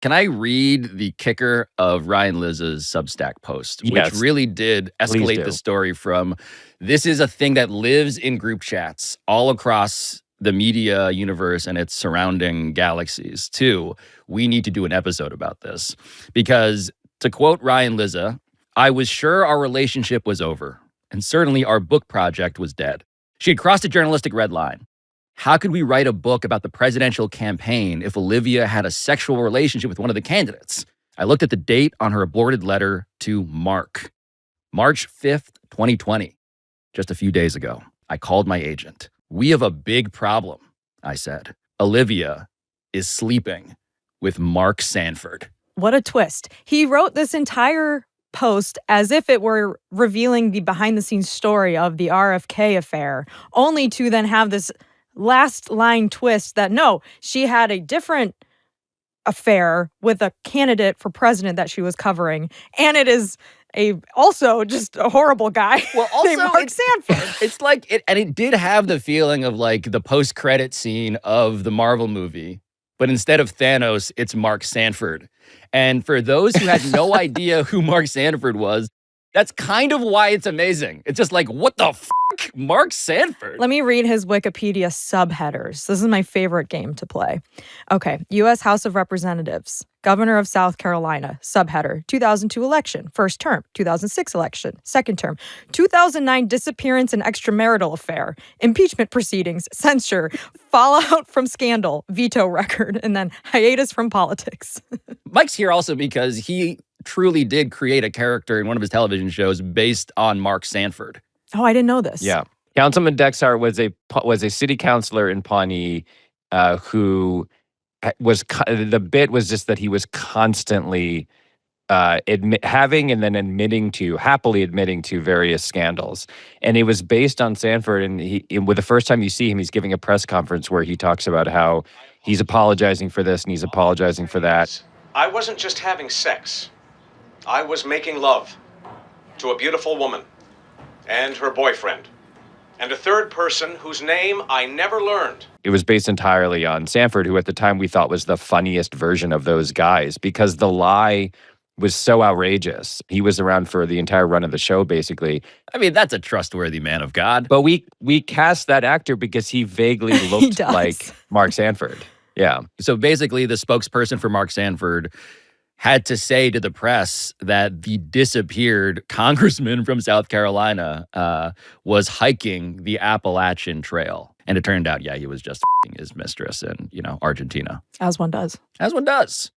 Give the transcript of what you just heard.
Can I read the kicker of Ryan Liz's Substack post, which Yes. really did escalate the story from this is a thing that lives in group chats all across the media universe and its surrounding galaxies to we need to do an episode about this. Because to quote Ryan Lizza, I was sure our relationship was over, and certainly our book project was dead. She had crossed a journalistic red line. How could we write a book about the presidential campaign if Olivia had a sexual relationship with one of the candidates? I looked at the date on her aborted letter to Mark. March 5th, 2020. Just a few days ago, I called my agent. We have a big problem, I said. Olivia is sleeping with Mark Sanford. What a twist. He wrote this entire post as if it were revealing the behind-the-scenes story of the RFK affair, only to then have this last line twist that no, she had a different affair with a candidate for president that she was covering, and it is also just a horrible guy. Well, also named Mark Sanford. It's like it did have the feeling of like the post-credit scene of the Marvel movie, but instead of Thanos, it's Mark Sanford. And for those who had no idea who Mark Sanford was, that's kind of why it's amazing. It's just like, what the fuck? Mark Sanford? Let me read his Wikipedia subheaders. This is my favorite game to play. Okay, U.S. House of Representatives, Governor of South Carolina, subheader, 2002 election, first term, 2006 election, second term, 2009 disappearance and extramarital affair, impeachment proceedings, censure, fallout from scandal, veto record, and then hiatus from politics. Mike's here also because he truly did create a character in one of his television shows based on Mark Sanford. Oh, I didn't know this. Yeah. Councilman Dexhart was a city councilor in Pawnee who was, the bit was just that he was constantly happily admitting to various scandals. And it was based on Sanford. And with the first time you see him, he's giving a press conference where he talks about how he's apologizing for this and he's apologizing for that. I wasn't just having sex. I was making love to a beautiful woman and her boyfriend and a third person whose name I never learned. It was based entirely on Sanford, who at the time we thought was the funniest version of those guys because the lie was so outrageous. He was around for the entire run of the show, basically. I mean, that's a trustworthy man of God. But we cast that actor because he vaguely looked like Mark Sanford. Yeah. So basically, the spokesperson for Mark Sanford had to say to the press that the disappeared congressman from South Carolina was hiking the Appalachian Trail. And it turned out, yeah, he was just his mistress in, Argentina. As one does. As one does.